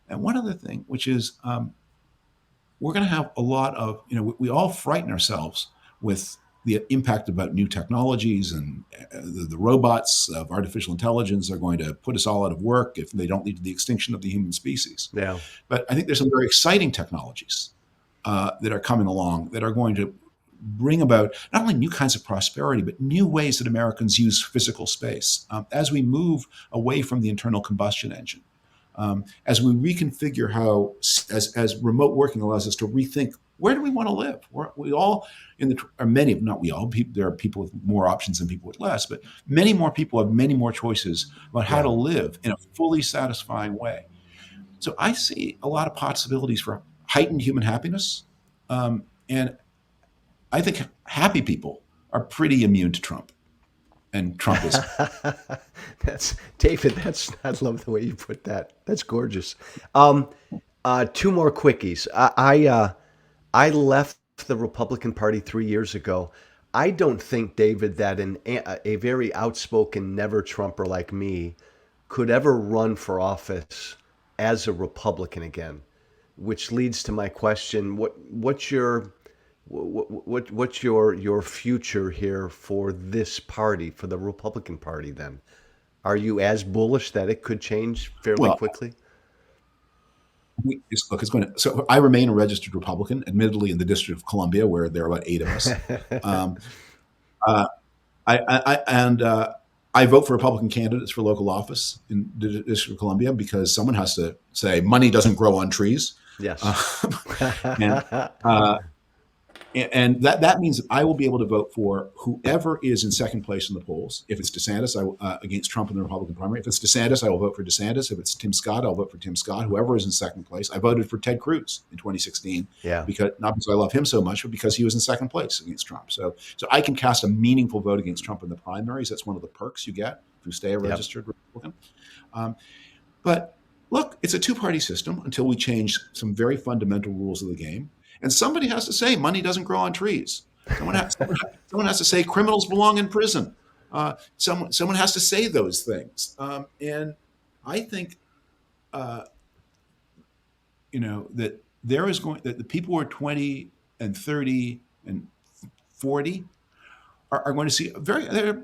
And one other thing, which is we're going to have a lot of, we all frighten ourselves with the impact about new technologies, and the robots of artificial intelligence are going to put us all out of work if they don't lead to the extinction of the human species. Yeah. But I think there's some very exciting technologies that are coming along that are going to bring about not only new kinds of prosperity, but new ways that Americans use physical space. As we move away from the internal combustion engine, as we reconfigure how, as remote working allows us to rethink, where do we want to live? We all, not we all, there are people with more options than people with less, but many more people have many more choices about how to live in a fully satisfying way. So I see a lot of possibilities for heightened human happiness. And I think happy people are pretty immune to Trump and Trumpism. David, I love the way you put that. That's gorgeous. Two more quickies. I left the Republican Party 3 years ago. I don't think, David, that a very outspoken never Trumper like me could ever run for office as a Republican again, which leads to my question: what's your future here for this party, for the Republican Party? Then, are you as bullish that it could change fairly quickly? It's going to. So I remain a registered Republican, admittedly in the District of Columbia, where there are about 8 of us. I vote for Republican candidates for local office in the District of Columbia because someone has to say money doesn't grow on trees. Yes. And and that means that I will be able to vote for whoever is in second place in the polls. If it's DeSantis, against Trump in the Republican primary. If it's DeSantis, I will vote for DeSantis. If it's Tim Scott, I'll vote for Tim Scott. Whoever is in second place. I voted for Ted Cruz in 2016. Yeah. Because not because I love him so much, but because he was in second place against Trump. So I can cast a meaningful vote against Trump in the primaries. That's one of the perks you get if you stay a registered Republican. But look, it's a two-party system until we change some very fundamental rules of the game. And somebody has to say money doesn't grow on trees. Someone has to say criminals belong in prison. Someone has to say those things. And I think, that there is that the people who are 20 and 30 and 40 are going to see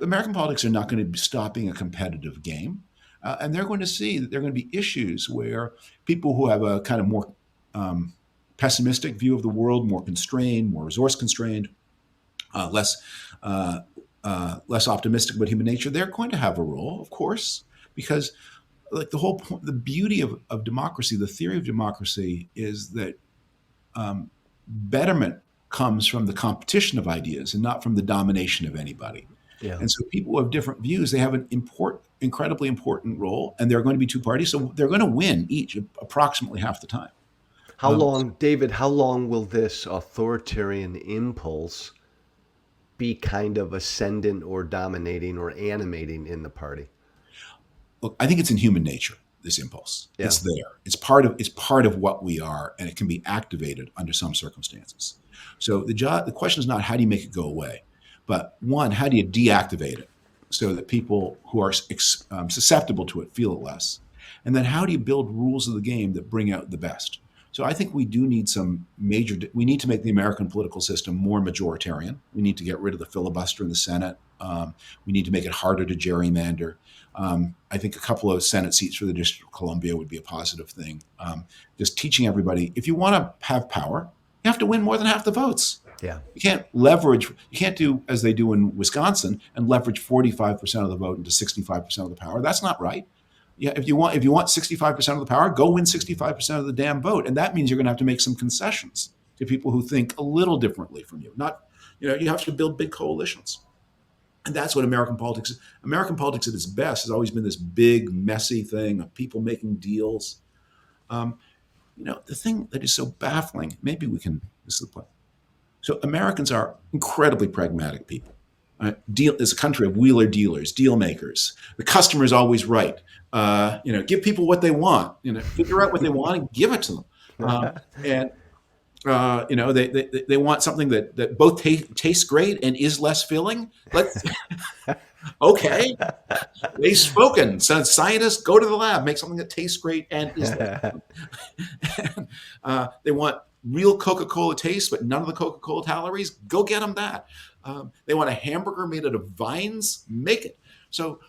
American politics are not going to stop being a competitive game. And they're going to see that there are going to be issues where people who have a kind of more pessimistic view of the world, more constrained, more resource constrained, less optimistic about human nature, they're going to have a role, of course, because like the whole point, the beauty of democracy, the theory of democracy is that betterment comes from the competition of ideas and not from the domination of anybody. Yeah. And so people who have different views, they have an incredibly important role, and there are going to be two parties, so they're going to win each approximately half the time. How long, David, how long will this authoritarian impulse be kind of ascendant or dominating or animating in the party? Look, I think it's in human nature, this impulse. Yeah. It's there. It's part of what we are, and it can be activated under some circumstances. So the question is not how do you make it go away, but one, how do you deactivate it so that people who are susceptible to it feel it less? And then how do you build rules of the game that bring out the best? So I think we do need we need to make the American political system more majoritarian. We need to get rid of the filibuster in the Senate. We need to make it harder to gerrymander. I think a couple of Senate seats for the District of Columbia would be a positive thing. Just teaching everybody, if you want to have power, you have to win more than half the votes. Yeah. You can't do as they do in Wisconsin and leverage 45% of the vote into 65% of the power. That's not right. Yeah, if you want 65% of the power, go win 65% of the damn vote, and that means you're going to have to make some concessions to people who think a little differently from you. You have to build big coalitions, and that's what American politics is. American politics at its best has always been this big, messy thing of people making deals. The thing that is so baffling. Maybe we can. This is the point. So Americans are incredibly pragmatic people. It's a country of wheeler dealers, deal makers. The customer is always right. Give people what they want. Figure out what they want and give it to them. They want something that both tastes great and is less filling. Okay, they've spoken. So scientists, go to the lab, make something that tastes great and is less filling. They want real Coca-Cola taste, but none of the Coca-Cola calories. Go get them that. They want a hamburger made out of vines. Make it. So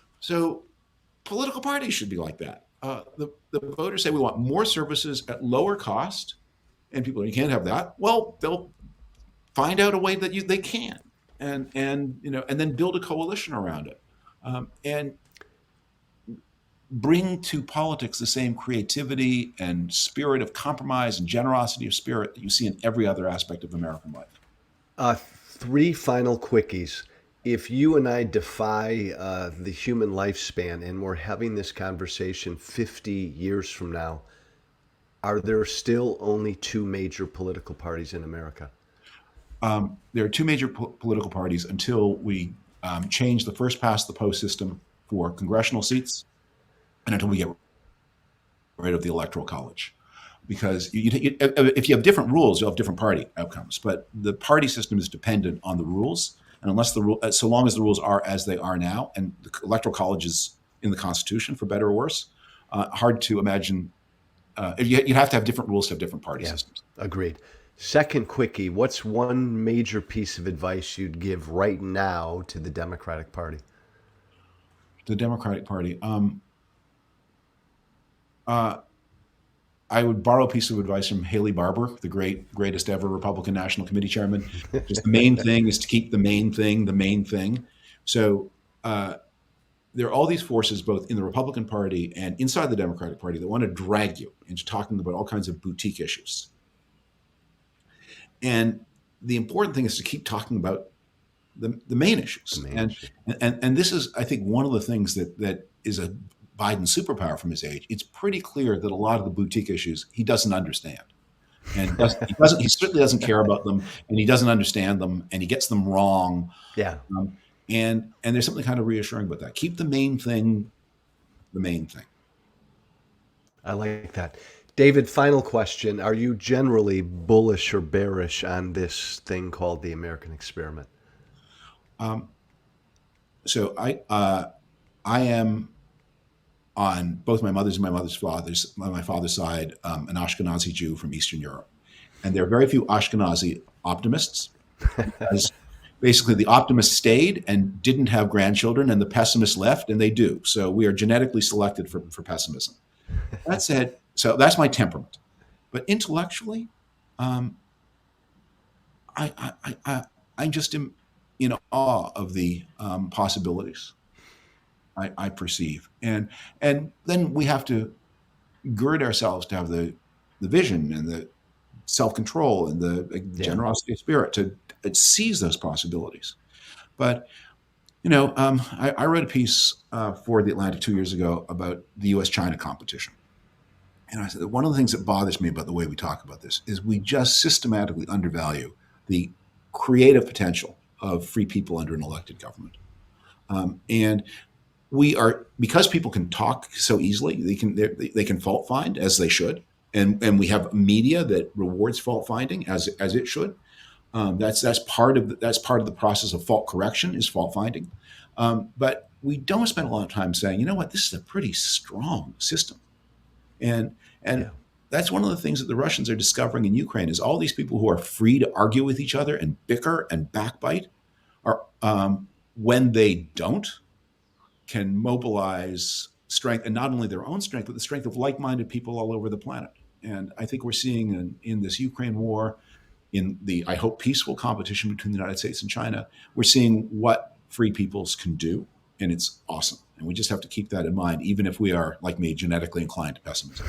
political parties should be like that. The voters say we want more services at lower cost, and people, you can't have that. Well, they'll find out a way that they can, and then build a coalition around it, and bring to politics the same creativity and spirit of compromise and generosity of spirit that you see in every other aspect of American life. 3 final quickies. If you and I defy the human lifespan and we're having this conversation 50 years from now, are there still only 2 major political parties in America? There are 2 major political parties until we change the first past the post system for congressional seats, and until we get rid of the Electoral College. Because if you have different rules, you'll have different party outcomes. But the party system is dependent on the rules, and so long as the rules are as they are now, and the Electoral College is in the Constitution, for better or worse, hard to imagine. You'd have to have different rules to have different party systems. Agreed. Second quickie, what's one major piece of advice you'd give right now to the Democratic Party? The Democratic Party. I would borrow a piece of advice from Haley Barbour, the greatest ever Republican National Committee chairman. Just the main thing is to keep the main thing the main thing. So there are all these forces, both in the Republican Party and inside the Democratic Party, that want to drag you into talking about all kinds of boutique issues. And the important thing is to keep talking about the main issues. And this is, I think, one of the things that is a Biden superpower from his age. It's pretty clear that a lot of the boutique issues he doesn't understand. And he certainly doesn't care about them, and he doesn't understand them, and he gets them wrong. Yeah. And there's something kind of reassuring about that. Keep the main thing the main thing. I like that. David, final question. Are you generally bullish or bearish on this thing called the American experiment? So I am on both my mother's and my father's side, an Ashkenazi Jew from Eastern Europe. And there are very few Ashkenazi optimists, because basically the optimists stayed and didn't have grandchildren, and the pessimists left, and they do. So we are genetically selected for pessimism. That said, so that's my temperament. But intellectually, I just am in awe of the possibilities I perceive. And then we have to gird ourselves to have the vision and the self-control and the generosity of spirit to seize those possibilities. But, I wrote a piece for The Atlantic 2 years ago about the U.S.-China competition. And I said that one of the things that bothers me about the way we talk about this is we just systematically undervalue the creative potential of free people under an elected government. And we are, because people can talk so easily, they can fault find, as they should, and we have media that rewards fault finding as it should. That's part of the process of fault correction, is fault finding. But we don't spend a lot of time saying, you know what, this is a pretty strong system, and that's one of the things that the Russians are discovering in Ukraine, is all these people who are free to argue with each other and bicker and backbite are, when they don't, can mobilize strength, and not only their own strength, but the strength of like-minded people all over the planet. And I think we're seeing in this Ukraine war, in the, I hope, peaceful competition between the United States and China, we're seeing what free peoples can do, and it's awesome. And we just have to keep that in mind, even if we are, like me, genetically inclined to pessimism.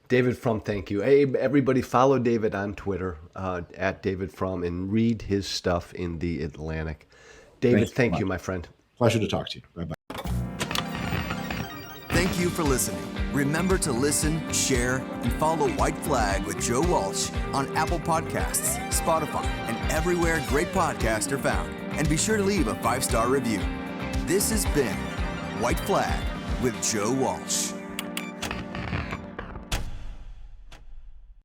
David Frum, thank you. Hey, everybody, follow David on Twitter, at David Frum, and read his stuff in The Atlantic. David, thank you, my friend. Pleasure to talk to you. Bye-bye. Thank you for listening. Remember to listen, share, and follow White Flag with Joe Walsh on Apple Podcasts, Spotify, and everywhere great podcasts are found. And be sure to leave a 5-star review. This has been White Flag with Joe Walsh.